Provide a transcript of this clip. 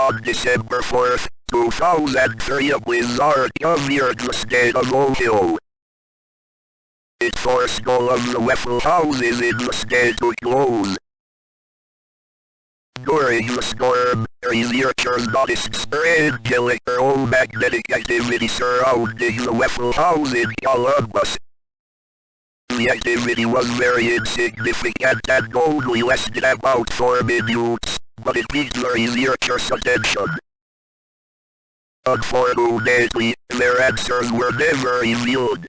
on December 4th, 2003 a blizzard covered the state of Ohio. It forced all of the Waffle Houses in the state to close. During the storm, researchers noticed strange electromagnetic activity surrounding the Waffle House in Columbus. The activity was very insignificant and only lasted about 4 minutes, but it piqued the researchers' attention. Unfortunately, their answers were never revealed.